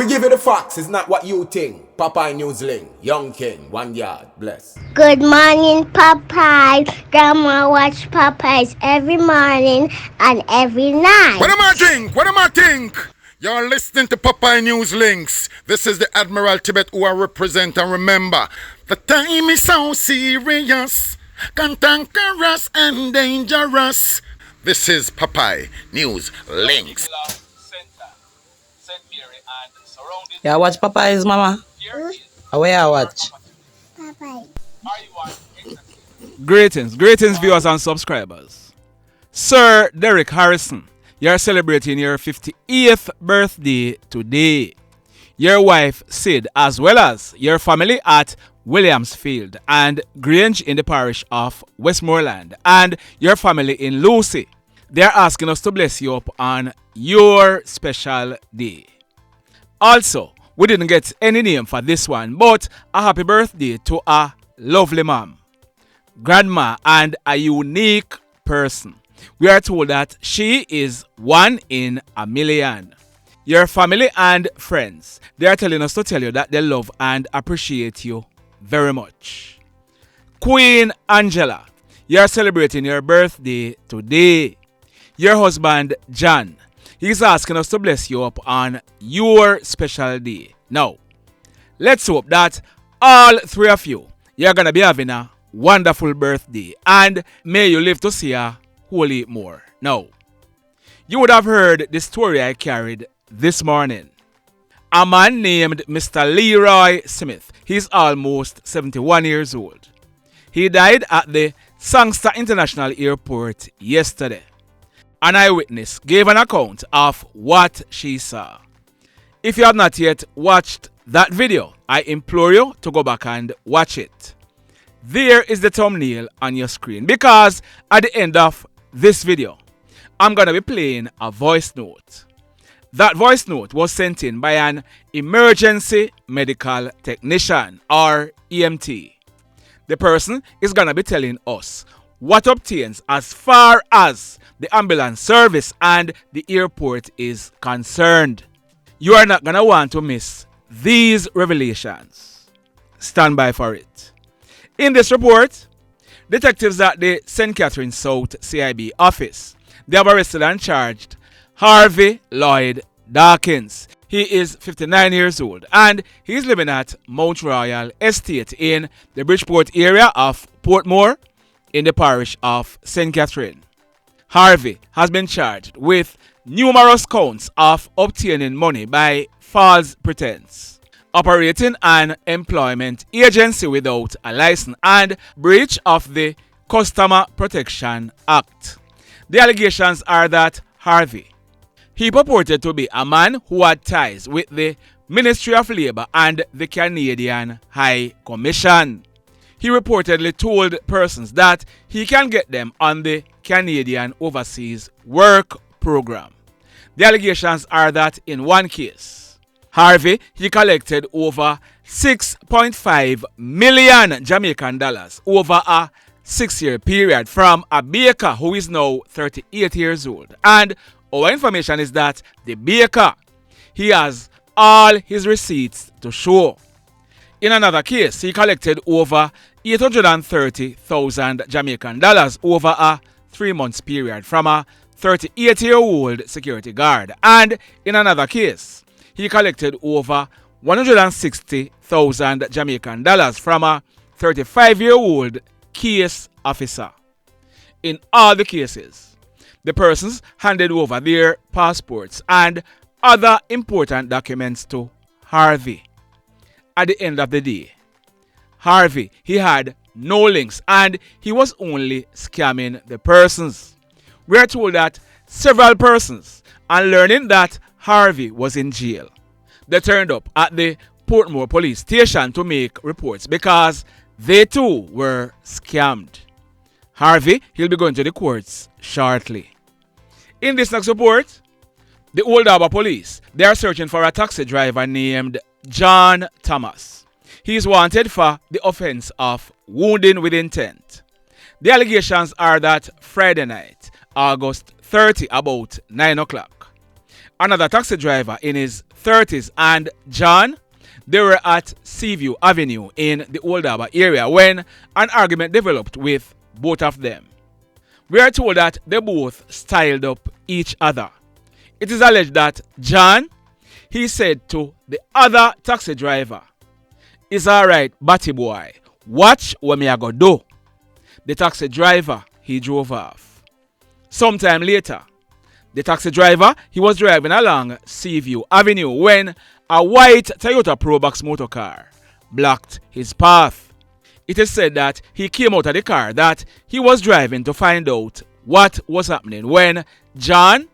we give you the facts. It's not what you think. Popeye Newsling, Young King, 1 yard, bless. Good morning, Popeye. Grandma watch Popeyes every morning and every night. What am I think? What am I think? You're listening to Popeye News Links. This is the Admiral Tibet who I represent, and remember, the time is so serious, cantankerous and dangerous. This is Popeye News Links. Yeah, watch Popeyes, mama. Where I watch? Popeye. Greetings, viewers and subscribers. Sir Derek Harrison, you're celebrating your 58th birthday today. Your wife Sid, as well as your family at Williamsfield and Grange in the parish of Westmoreland, and your family in Lucy, they're asking us to bless you up on your special day. Also, we didn't get any name for this one, but a happy birthday to a lovely mom, grandma, and a unique person. We are told that she is 1 in a million. Your family and friends, they are telling us to tell you that they love and appreciate you very much. Queen Angela, you are celebrating your birthday today. Your husband, John, he's asking us to bless you up on your special day. Now, let's hope that all three of you, you're going to be having a wonderful birthday, and may you live to see a whole heap more. Now, you would have heard the story I carried this morning. A man named Mr. Leroy Smith, he's almost 71 years old. He died at the Sangster International Airport yesterday. An eyewitness gave an account of what she saw. If you have not yet watched that video, I implore you to go back and watch it. There is the thumbnail on your screen, because at the end of this video, I'm going to be playing a voice note. That voice note was sent in by an emergency medical technician, or EMT. The person is going to be telling us what obtains as far as the ambulance service and the airport is concerned. You are not going to want to miss these revelations. Stand by for it. In this report, detectives at the St. Catherine South CIB office, they have arrested and charged Harvey Lloyd Dawkins. He is 59 years old and he's living at Mount Royal Estate in the Bridgeport area of Portmore in the parish of St. Catherine. Harvey has been charged with numerous counts of obtaining money by false pretense, operating an employment agency without a license, and breach of the Customer Protection Act. The allegations are that Harvey, he purported to be a man who had ties with the Ministry of Labour and the Canadian High Commission. He reportedly told persons that he can get them on the Canadian Overseas Work Program. The allegations are that in one case, Harvey, he collected over 6.5 million Jamaican dollars over a 6-year period from a baker who is now 38 years old. And our information is that the baker, he has all his receipts to show. In another case, he collected over 830,000 Jamaican dollars over a 3-month period from a 38-year-old security guard. And in another case, he collected over 160,000 Jamaican dollars from a 35-year-old case officer. In all the cases, the persons handed over their passports and other important documents to Harvey. At the end of the day, Harvey, he had no links and he was only scamming the persons. We are told that several persons, on learning that Harvey was in jail, they turned up at the Portmore police station to make reports because they too were scammed. Harvey, he'll be going to the courts shortly. In this next report, the Old Harbour police, they are searching for a taxi driver named John Thomas. He is wanted for the offense of wounding with intent. The allegations are that Friday night, August 30, about 9 o'clock, another taxi driver in his 30s, and John, they were at Seaview Avenue in the Old Harbour area when an argument developed with both of them. We are told that they both styled up each other. It is alleged that John, he said to the other taxi driver, "It's alright, Batty boy, watch what me I go do." The taxi driver, he drove off. Sometime later, the taxi driver, he was driving along Seaview Avenue when a white Toyota Probox motor car blocked his path. It is said that he came out of the car that he was driving to find out what was happening when John,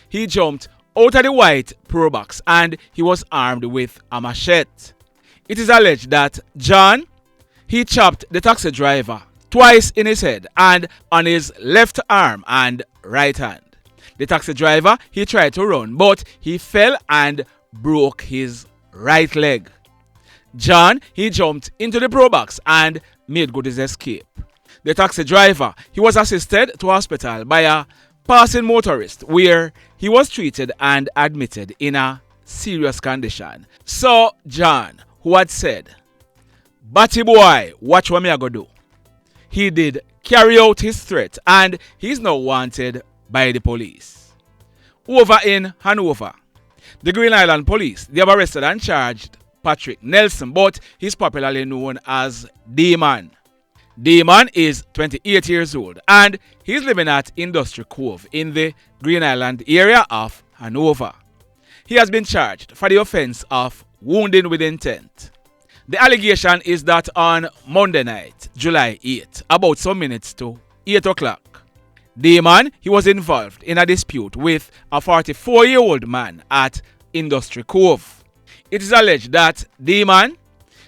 he jumped out of the white Probox and he was armed with a machete. It is alleged that John, he chopped the taxi driver twice in his head and on his left arm and right hand. The taxi driver, he tried to run, but he fell and broke his right leg. John, he jumped into the Probox and made good his escape. The taxi driver, he was assisted to hospital by a passing motorist where he was treated and admitted in a serious condition. So John, who had said, "Batty boy, watch what me I go do," he did carry out his threat and he's now wanted by the police. Over in Hanover, the Green Island police, they have arrested and charged Patrick Nelson, but he's popularly known as D-Man. D-Man is 28 years old and he's living at Industry Cove in the Green Island area of Hanover. He has been charged for the offense of wounding with intent. The allegation is that on Monday night, July 8, about some minutes to 8 o'clock, D-Man, he was involved in a dispute with a 44-year-old man at Industry Cove. It is alleged that D-Man,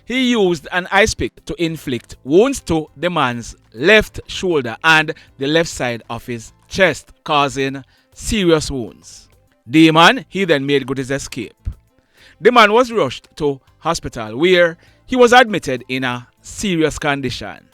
he used an ice pick to inflict wounds to the man's left shoulder and the left side of his chest, causing serious wounds. D-Man, he then made good his escape. The man was rushed to hospital where he was admitted in a serious condition.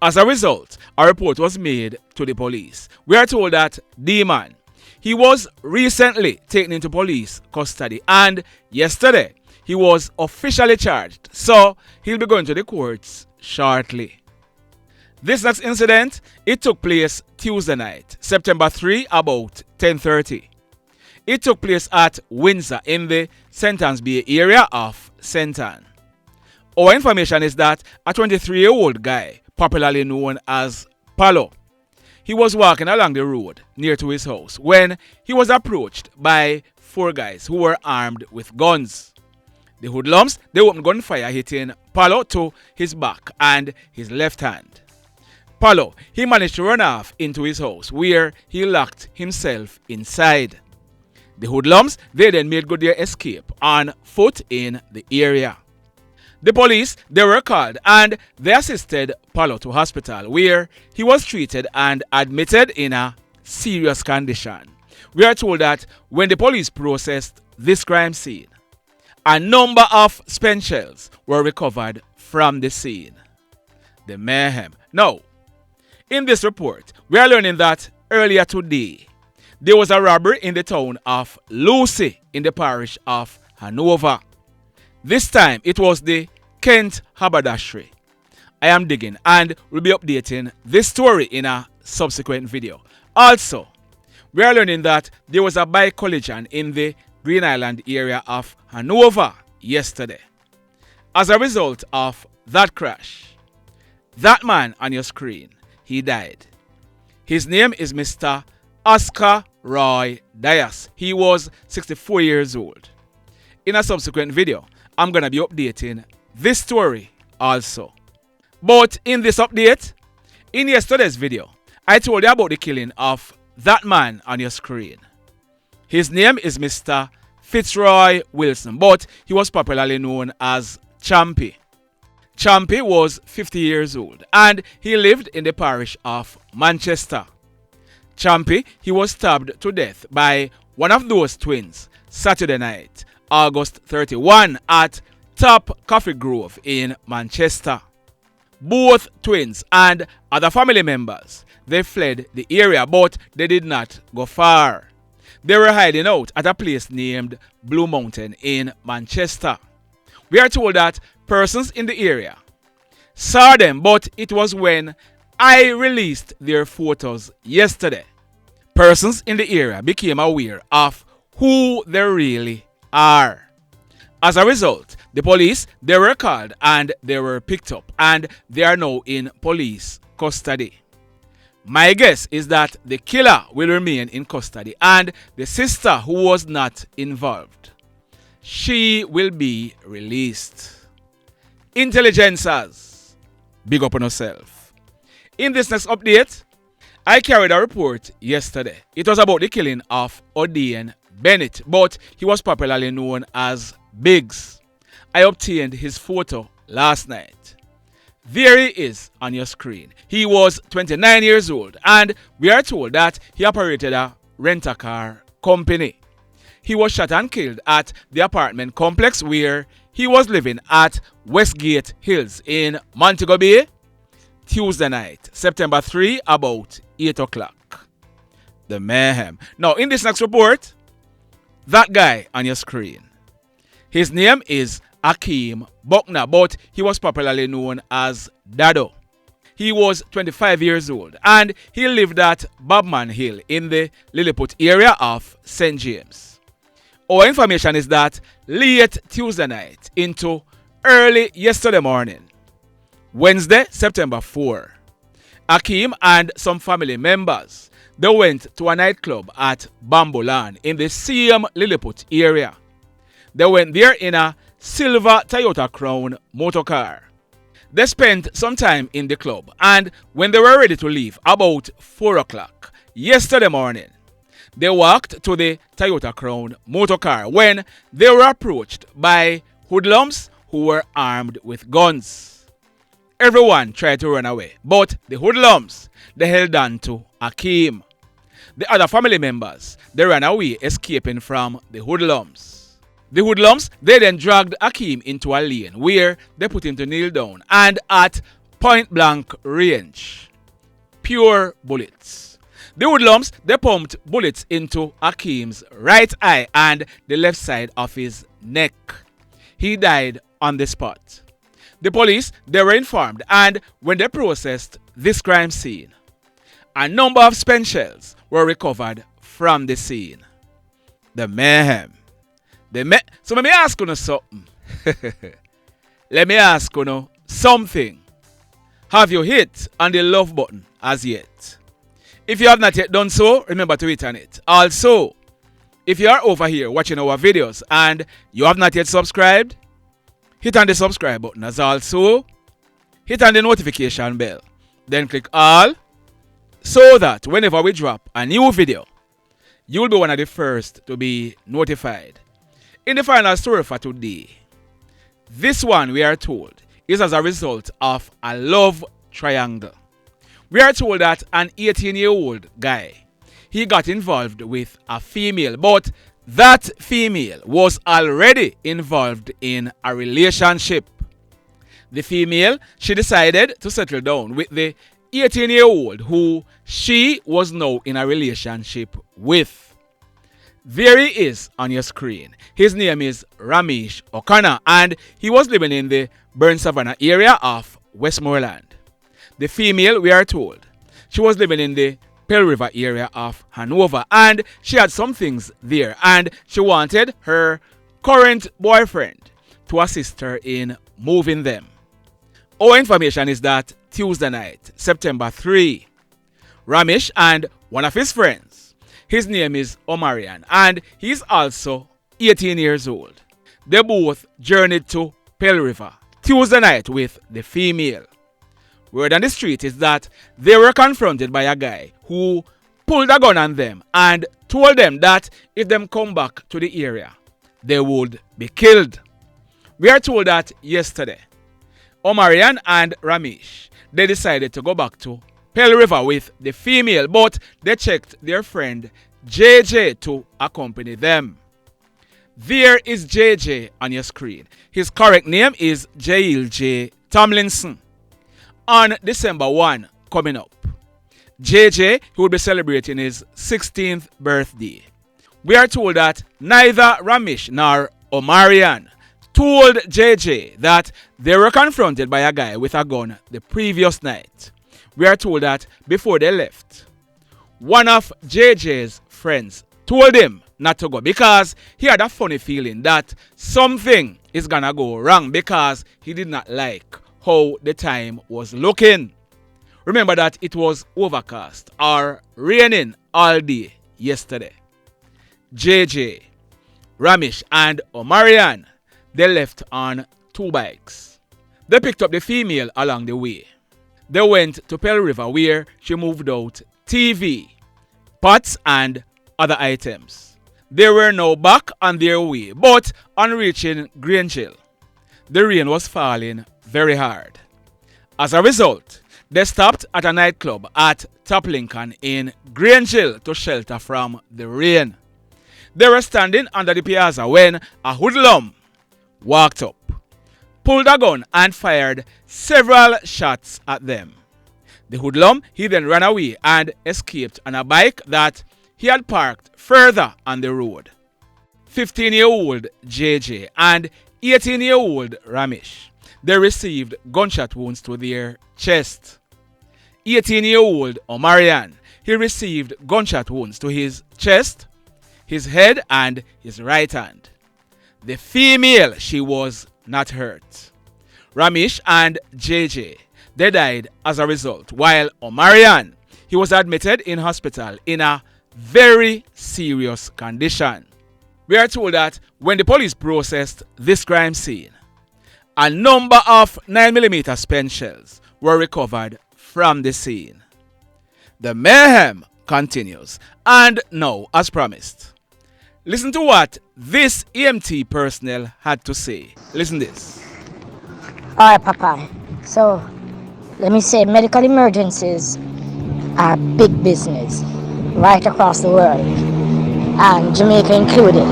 As a result, a report was made to the police. We are told that D-Man, he was recently taken into police custody and yesterday he was officially charged, so he'll be going to the courts shortly. This next incident, it took place Tuesday night, September 3, about 10:30. It took place at Windsor in the St. Anne's Bay area of St. Anne. Our information is that a 23-year-old guy, popularly known as Pallo, he was walking along the road near to his house when he was approached by 4 guys who were armed with guns. The hoodlums, they opened gunfire hitting Pallo to his back and his left hand. Pallo, he managed to run off into his house where he locked himself inside. The hoodlums, they then made good their escape on foot in the area. The police, they were called and they assisted Pallo to hospital where he was treated and admitted in a serious condition. We are told that when the police processed this crime scene, a number of spent shells were recovered from the scene. The mayhem. Now, in this report, we are learning that earlier today, there was a robbery in the town of Lucy in the parish of Hanover. This time, it was the Kent Haberdashery. I am digging and will be updating this story in a subsequent video. Also, we are learning that there was a bike collision in the Green Island area of Hanover yesterday. As a result of that crash, that man on your screen, he died. His name is Mr. Oscar Roy Dias. He was 64 years old. In a subsequent video, I'm going to be updating this story also. But in this update, in yesterday's video, I told you about the killing of that man on your screen. His name is Mr. Fitzroy Wilson, but he was popularly known as Champy. Champy was 50 years old and he lived in the parish of Manchester. Champy, he was stabbed to death by one of those twins Saturday night, August 31 at Top Coffee Grove in Manchester. Both twins and other family members, they fled the area but they did not go far. They were hiding out at a place named Blue Mountain in Manchester. We are told that persons in the area saw them, but it was when I released their photos yesterday. Persons in the area became aware of who they really are. As a result, the police, they were called and they were picked up, and they are now in police custody. My guess is that the killer will remain in custody, and the sister who was not involved, she will be released. Intelligencers, big up on yourself. In this next update, I carried a report yesterday. It was about the killing of Odane Bennett, but he was popularly known as Biggs. I obtained his photo last night. There he is on your screen. He was 29 years old, and we are told that he operated a rent-a-car company. He was shot and killed at the apartment complex where he was living at Westgate Hills in Montego Bay, Tuesday night, September 3, about 8 o'clock. The mayhem. Now, in this next report, that guy on your screen, his name is Ackeem Bucknor, but he was popularly known as Dado. He was 25 years old, and he lived at Bobman Hill in the Lilliput area of St. James. Our information is that late Tuesday night into early yesterday morning, Wednesday, September 4, Ackeem and some family members, they went to a nightclub at Bamboland in the same Liliput area. They went there in a silver Toyota Crown motorcar. They spent some time in the club, and when they were ready to leave, about 4 o'clock yesterday morning, they walked to the Toyota Crown motorcar when they were approached by hoodlums who were armed with guns. Everyone tried to run away, but the hoodlums, they held on to Ackeem. The other family members, they ran away, escaping from the hoodlums. The hoodlums, they then dragged Ackeem into a lane where they put him to kneel down, and at point blank range, pure bullets. The hoodlums, they pumped bullets into Ackeem's right eye and the left side of his neck. He died on the spot. The police, they were informed, and when they processed this crime scene, a number of spent shells were recovered from the scene. The mayhem. So let me ask you something. Let me ask you something. Have you hit on the love button as yet? If you have not yet done so, remember to hit on it. Also, if you are over here watching our videos and you have not yet subscribed, hit on the subscribe button. As also, hit on the notification bell. Then click all, so that whenever we drop a new video, you'll be one of the first to be notified. In the final story for today, this one, we are told, is as a result of a love triangle. We are told that an 18-year-old guy, he got involved with a female, but that female was already involved in a relationship. The female, she decided to settle down with the 18-year-old who she was now in a relationship with. There he is on your screen. His name is Ramesh O'Connor, and he was living in the Burn Savannah area of Westmoreland. The female, we are told, she was living in the Pearl River area of Hanover, and she had some things there, and she wanted her current boyfriend to assist her in moving them. Our information is that Tuesday night, September 3, Ramesh and one of his friends, his name is Omarion, and he's also 18 years old. They both journeyed to Pearl River Tuesday night with the female. Word on the street is that they were confronted by a guy who pulled a gun on them and told them that if them come back to the area, they would be killed. We are told that yesterday, Omarion and Ramesh, they decided to go back to Pearl River with the female, but they checked their friend JJ to accompany them. There is JJ on your screen. His correct name is Jael J. Tomlinson. On December 1 coming up, JJ, he will be celebrating his 16th birthday. We are told that neither Ramesh nor Omarion told JJ that they were confronted by a guy with a gun the previous night. We are told that before they left, one of JJ's friends told him not to go because he had a funny feeling that something is gonna go wrong because he did not like how the time was looking. Remember that it was overcast or raining all day yesterday. JJ, Ramesh and Omarion, they left on 2 bikes. They picked up the female along the way. They went to Pell River where she moved out TV, pots and other items. They were now back on their way, but on reaching Grangeville, the rain was falling very hard. As a result, they stopped at a nightclub at Top Lincoln in Grangeville to shelter from the rain. They were standing under the piazza when a hoodlum walked up, pulled a gun and fired several shots at them. The hoodlum, he then ran away and escaped on a bike that he had parked further on the road. 15-year-old JJ and 18-year-old Ramesh, they received gunshot wounds to their chest. 18-year-old Omarion, he received gunshot wounds to his chest, his head and his right hand. The female, she was not hurt. Ramesh and JJ, they died as a result, while Omarion, he was admitted in hospital in a very serious condition. We are told that when the police processed this crime scene, a number of 9mm spent shells were recovered from the scene. The mayhem continues, and now, as promised, listen to what this EMT personnel had to say. Listen this. Alright, Papa. So, let me say, medical emergencies are big business right across the world, and Jamaica included.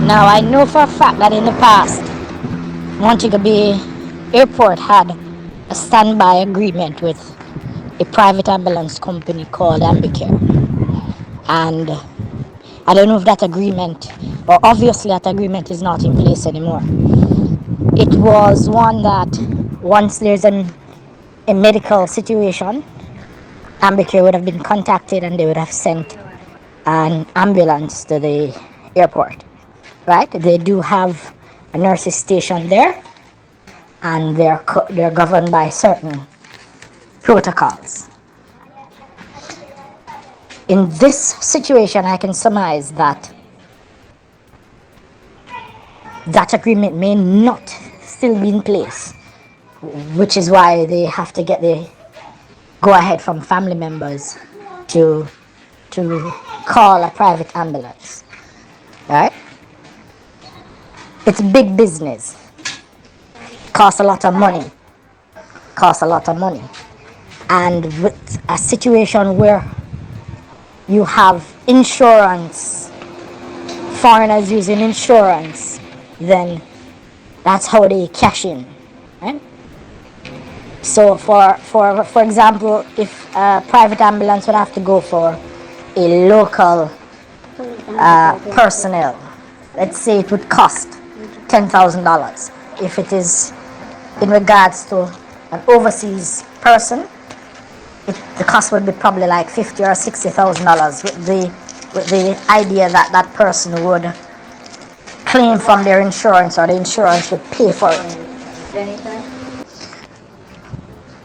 Now, I know for a fact that in the past, Montego Bay Airport had a standby agreement with a private ambulance company called Ambicare. And I don't know if that agreement, or obviously that agreement is not in place anymore. It was one that once there's a medical situation, Ambicare would have been contacted and they would have sent an ambulance to the airport, right? They do have a nurses station there, and they're governed by certain protocols. In this situation, I can surmise that that agreement may not still be in place, which is why they have to get the go-ahead from family members to call a private ambulance, right? It's big business. Costs a lot of money. And with a situation where you have insurance, foreigners using insurance, then that's how they cash in, right? So for example, if a private ambulance would have to go for a local personnel, let's say it would cost $10,000. If it is in regards to an overseas person, the cost would be probably like $50,000 or $60,000 with the idea that that person would claim from their insurance, or the insurance would pay for it.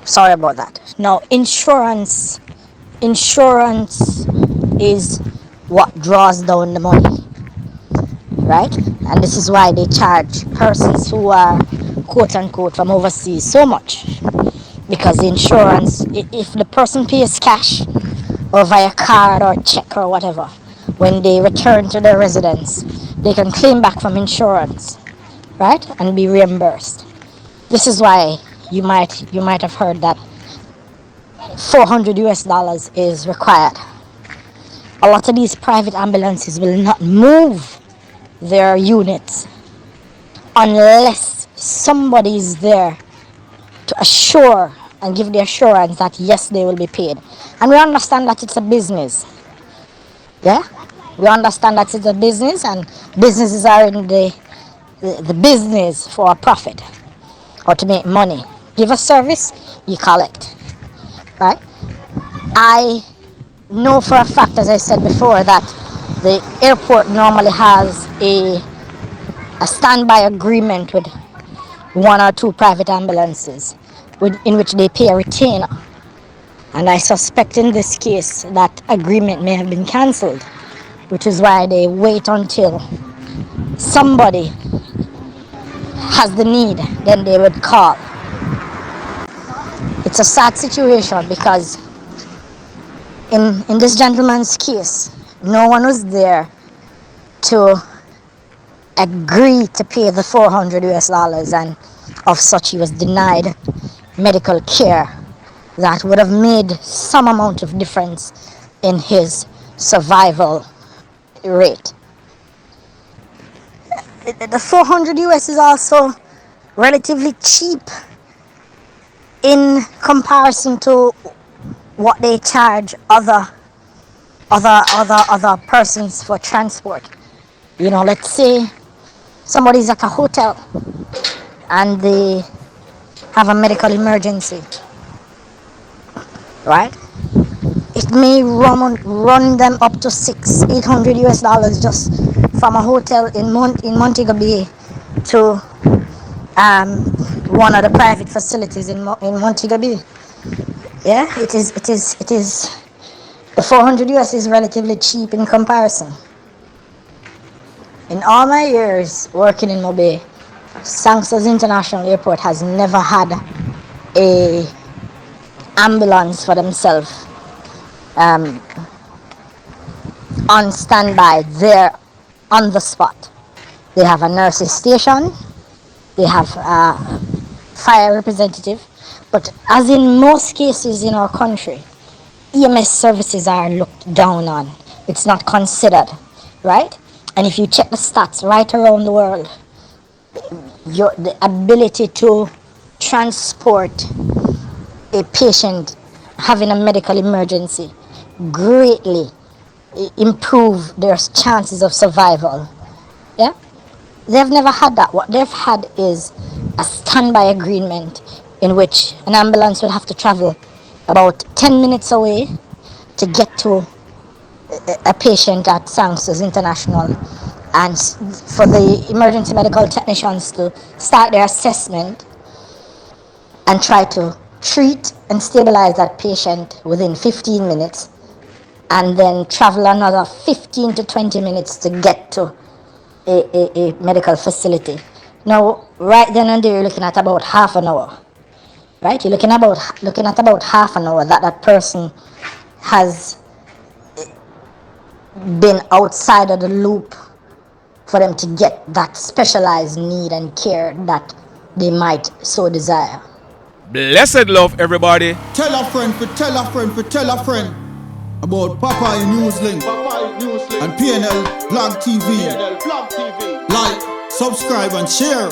Sorry about that. Now, insurance is what draws down the money, right? And this is why they charge persons who are quote unquote from overseas so much, because the insurance, if the person pays cash or via card or check or whatever, when they return to their residence, they can claim back from insurance, right, and be reimbursed. This is why you might have heard that $400 is required. A lot of these private ambulances will not move their units unless somebody is there to assure and give the assurance that yes, they will be paid. And we understand that it's a business. Yeah? We understand that it's a business, and businesses are in the business for a profit or to make money. Give a service, you collect, right? I know for a fact, as I said before, that the airport normally has a standby agreement with one or two private ambulances in which they pay a retainer. And I suspect in this case that agreement may have been cancelled, which is why they wait until somebody has the need, then they would call. It's a sad situation because in this gentleman's case, no one was there to agree to pay the $400 and of such he was denied medical care that would have made some amount of difference in his survival rate. The $400 is also relatively cheap in comparison to what they charge other persons for transport. You know, let's say somebody's at a hotel and they have a medical emergency, right? It may run them up to $600-800 just from a hotel in Montego Bay to one of the private facilities in Montego Bay. Yeah, it is. The $400 is relatively cheap in comparison. In all my years working in Mobay, Sangster's International Airport has never had a ambulance for themselves on standby there on the spot. They have a nurse's station, they have a fire representative, but as in most cases in our country, EMS services are looked down on. It's not considered, right? And if you check the stats right around the world, the ability to transport a patient having a medical emergency greatly improve their chances of survival. Yeah? They've never had that. What they've had is a standby agreement in which an ambulance will have to travel about 10 minutes away to get to a patient at Sangster's International, and for the emergency medical technicians to start their assessment and try to treat and stabilize that patient within 15 minutes, and then travel another 15 to 20 minutes to get to a medical facility. Now, right then and there, you're looking at about half an hour. Right? You're looking at about half an hour that person has been outside of the loop for them to get that specialized need and care that they might so desire. Blessed love, everybody. Tell a friend for tell a friend for tell a friend about Popeye Newslink and PNL Blog TV. Like, subscribe and share.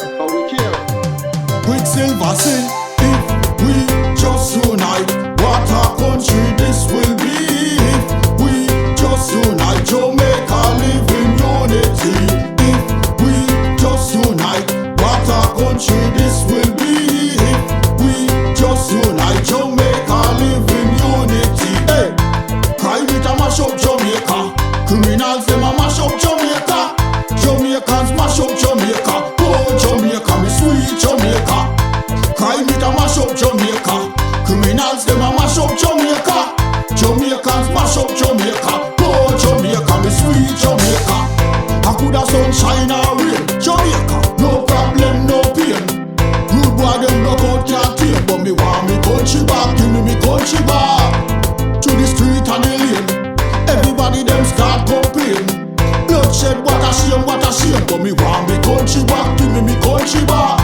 Quicksilver sing, if we just unite, what a country this will be. If we just unite, Jamaica live in unity. If we just unite, what a country this will be. If we just unite, Jamaica live in unity. Hey, crime it a mash up Jamaica. Criminals them a mash up Jamaica. Jamaicans mash up Jamaica. Oh Jamaica, me sweet Jamaica. Crime it a mash up Jamaica. Criminals them a mash up Jamaica. Jamaicans mash up Jamaica. Oh Jamaica, me sweet Jamaica. I coulda sunshine or rain. Jamaica, no problem, no pain. Rude boy them knock out can't tame, but me want me country back. Give me country back. To the street and the lane, everybody them start complain. Bloodshed, what a shame, but me want me country back. Give me country back.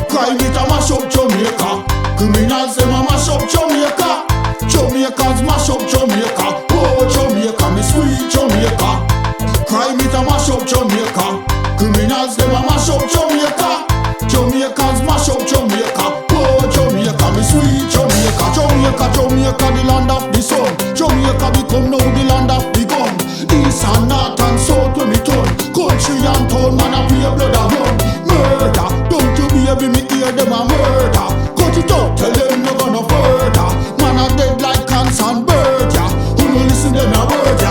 Crime it a mash up Jamaica. Criminals them a mash up Jamaica. Jamaicans mash up Jamaica. Oh Jamaica, me sweet Jamaica. Crime it a mash up Jamaica. Criminals them a mash up Jamaica. Jamaicans mash up Jamaica. Oh Jamaica, me sweet Jamaica. Jamaica, the land of the sun. Jamaica become now the land of the gun. East and north and them a word,